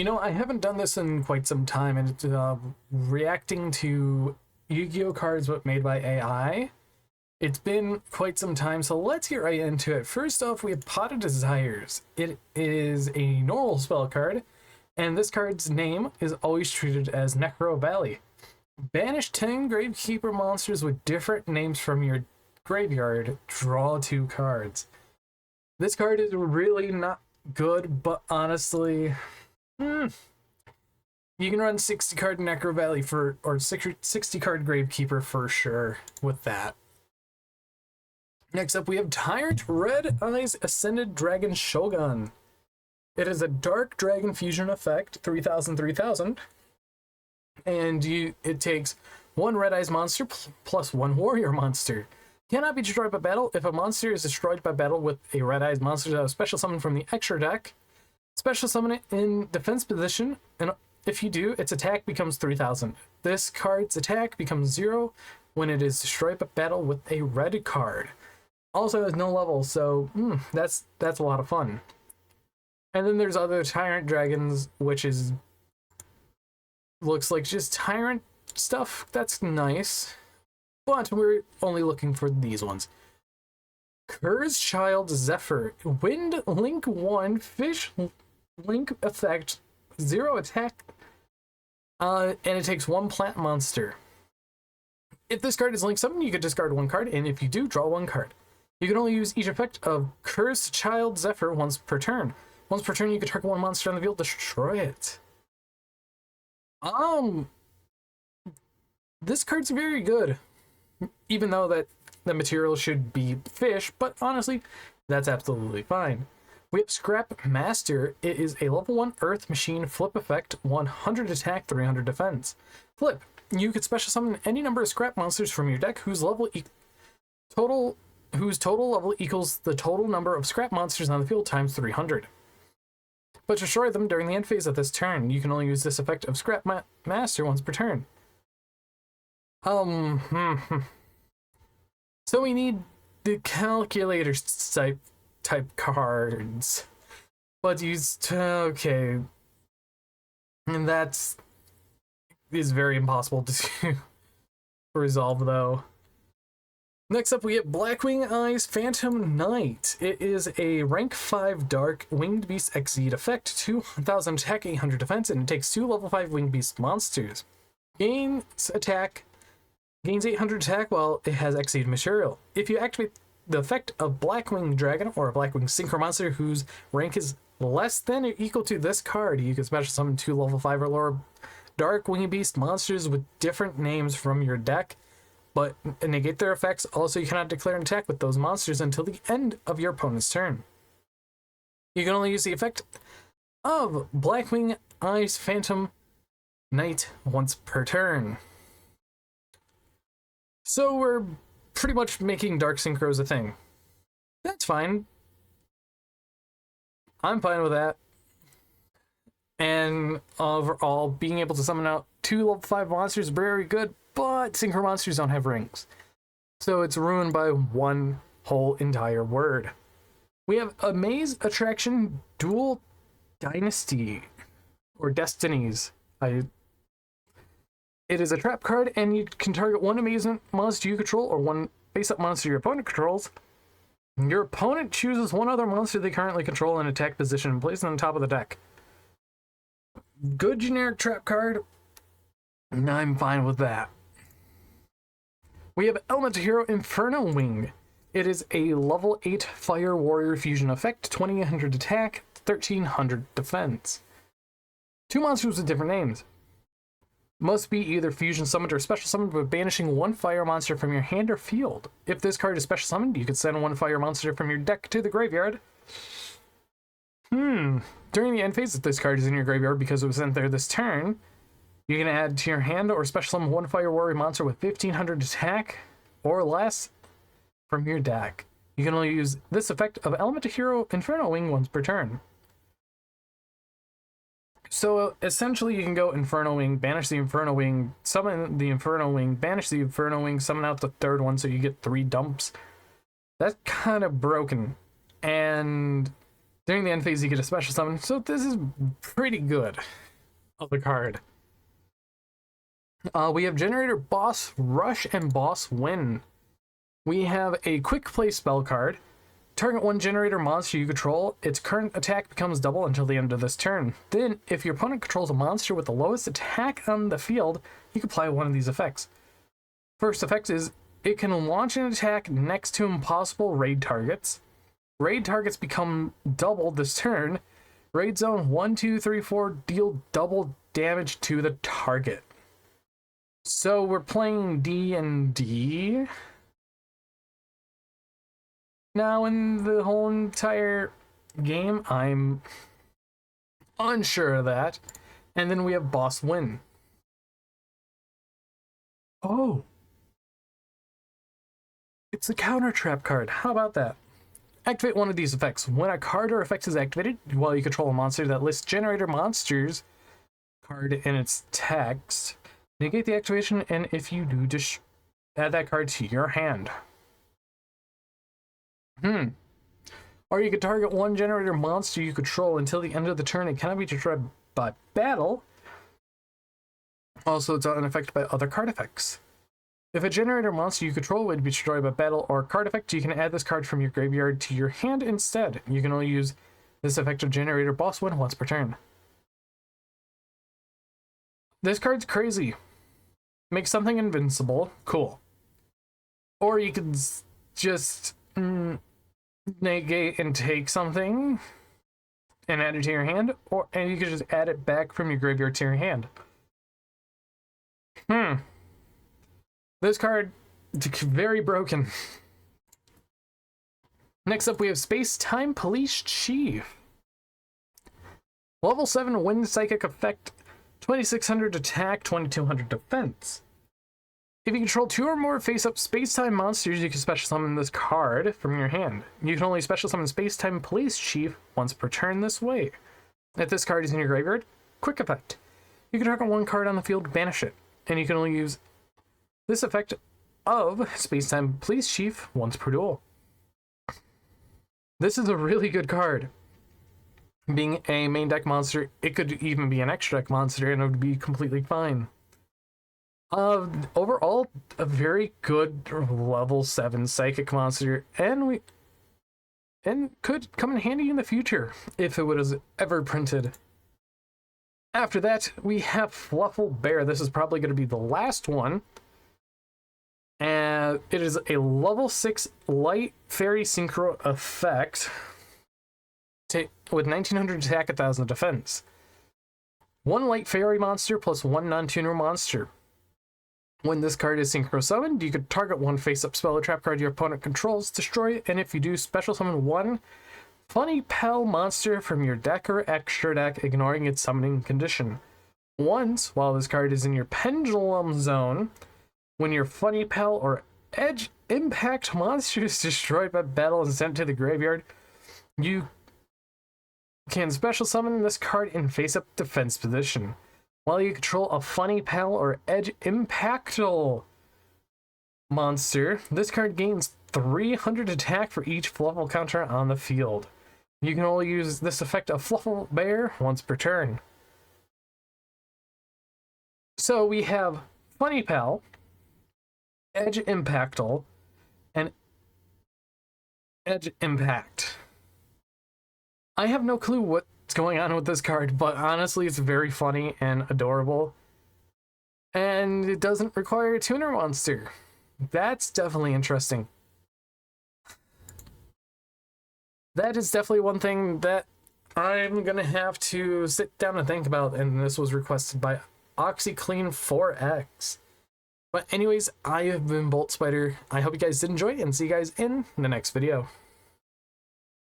You know, I haven't done this in quite some time, and it's reacting to Yu-Gi-Oh cards but made by AI. It's been quite some time, so let's get right into it. First off, we have Pot of Desires. It is a normal spell card, and this card's name is always treated as Necro Valley. Banish 10 Gravekeeper monsters with different names from your graveyard. Draw 2 cards. This card is really not good, but honestly, you can run 60 card Necro Valley or 60 card Gravekeeper for sure with that. Next up, we have Tyrant Red Eyes Ascended Dragon Shogun. It is a Dark Dragon Fusion effect, 3000, and it takes 1 Red Eyes monster plus 1 Warrior monster. Cannot be destroyed by battle. If a monster is destroyed by battle with a Red Eyes monster that was special summoned from the extra deck, special summon it in defense position, and if you do, its attack becomes 3000. This card's attack becomes 0 when it is destroyed by battle with a red card. Also has no level, so that's a lot of fun. And then there's other Tyrant Dragons, which looks like just Tyrant stuff. That's nice, but we're only looking for these ones. Cursed Child Zephyr, Wind Link 1, Fish Link effect, 0 attack, and it takes 1 plant monster. If this card is link summoned, you could discard 1 card, and if you do, draw 1 card. You can only use each effect of Cursed Child Zephyr once per turn. Once per turn, you can target 1 monster on the field, destroy it. This card's very good, even though that the material should be fish, but honestly, that's absolutely fine. We have Scrap Master. It is a level 1 Earth Machine flip effect, 100 attack, 300 defense. Flip. You could special summon any number of scrap monsters from your deck whose total level equals the total number of scrap monsters on the field times 300. But destroy them during the end phase of this turn. You can only use this effect of Scrap Master once per turn. So we need the calculator type cards. But okay. And that is very impossible to resolve, though. Next up, we have Blackwing Eyes Phantom Knight. It is a rank 5 Dark Winged Beast Exceed effect, 2000 attack, 800 defense, and it takes 2 level 5 Winged Beast monsters. Gains 800 attack while it has Exceed material. If you activate the effect of Blackwing Dragon or a Blackwing Synchro monster whose rank is less than or equal to this card, you can special summon 2 level 5 or lower Dark Winged Beast monsters with different names from your deck, but negate their effects. Also, you cannot declare an attack with those monsters until the end of your opponent's turn. You can only use the effect of Blackwing Eyes Phantom Knight once per turn. So we're pretty much making Dark Synchros a thing. That's fine. I'm fine with that. And overall, being able to summon out 2 level 5 monsters is very good, but Synchro monsters don't have rings. So it's ruined by one whole entire word. We have Amaze Attraction Dual Dynasty, or Destinies. It is a trap card, and you can target 1 amazement monster you control or 1 face-up monster your opponent controls. Your opponent chooses 1 other monster they currently control in attack position and places it on top of the deck. Good generic trap card. I'm fine with that. We have Elemental Hero Inferno Wing. It is a level 8 Fire Warrior Fusion effect, 2800 attack, 1300 defense. 2 monsters with different names. Must be either fusion summoned or special summoned by banishing 1 fire monster from your hand or field. If this card is special summoned, you can send 1 fire monster from your deck to the graveyard. During the end phase, if this card is in your graveyard because it was sent there this turn, you can add to your hand or special summon 1 fire warrior monster with 1500 attack or less from your deck. You can only use this effect of Elemental Hero Inferno Wing once per turn. So essentially, you can go Inferno Wing, banish the Inferno Wing, summon the Inferno Wing, banish the Inferno Wing, summon out the 3rd one so you get 3 dumps. That's kind of broken. And During the end phase, you get a special summon, so this is pretty good of the card. We have Generator, Boss Rush, and Boss Win. We have a quick play spell card. Target one generator monster you control. Its current attack becomes double until the end of this turn. Then, if your opponent controls a monster with the lowest attack on the field, you can apply one of these effects. First effect is, it can launch an attack next to impossible raid targets. Raid targets become doubled this turn. Raid zone 1, 2, 3, 4 deal double damage to the target. So we're playing D&D now in the whole entire game. I'm unsure of that. And then we have Boss Win. Oh, it's a counter trap card. How about that? Activate one of these effects. When a card or effect is activated while you control a monster that lists generator monsters card in its text, negate the activation, and if you do, just add that card to your hand. Or you could target one generator monster you control until the end of the turn. It cannot be destroyed by battle. Also, it's unaffected by other card effects. If a generator monster you control would be destroyed by battle or card effect, you can add this card from your graveyard to your hand instead. You can only use this effect of Generator Boss Win once per turn. This card's crazy. Make something invincible. Cool. Or you could just negate and take something and add it to your hand, and you could just add it back from your graveyard to your hand. This card is very broken. Next up, we have Spacetime Police Chief. Level 7 Wind Psychic Effect, 2600 attack, 2200 defense. If you control 2 or more face-up Spacetime monsters, you can special summon this card from your hand. You can only special summon Spacetime Police Chief once per turn this way. If this card is in your graveyard, quick effect. You can target one card on the field, banish it, and you can only use this effect of Spacetime Police Chief once per duel. This is a really good card. Being a main deck monster, it could even be an extra deck monster and it would be completely fine. Overall, a very good level 7 psychic monster, and could come in handy in the future if it was ever printed. After that, we have Fluffle Bear. This is probably going to be the last one. And it is a level 6 light fairy synchro effect with 1900 attack, 1000 defense. One light fairy monster plus one non-tuner monster. When this card is synchro summoned, you could target one face-up spell or trap card your opponent controls, destroy it, and if you do, special summon one Funny Pal monster from your deck or extra deck, ignoring its summoning condition. Once, while this card is in your pendulum zone, when your Funny Pal or Edge Impact monster is destroyed by battle and sent to the graveyard, you can special summon this card in face-up defense position. While you control a Funny Pal or Edge Impactal monster, this card gains 300 attack for each Fluffle counter on the field. You can only use this effect of Fluffle Bear once per turn. So we have Funny Pal, Edge Impactal, and Edge Impact. I have no clue what's going on with this card, but honestly it's very funny and adorable. And it doesn't require a tuner monster. That's definitely interesting. That is definitely one thing that I'm gonna have to sit down and think about, and this was requested by OxyClean4X. But anyways, I have been Bolt Spider. I hope you guys did enjoy, and see you guys in the next video.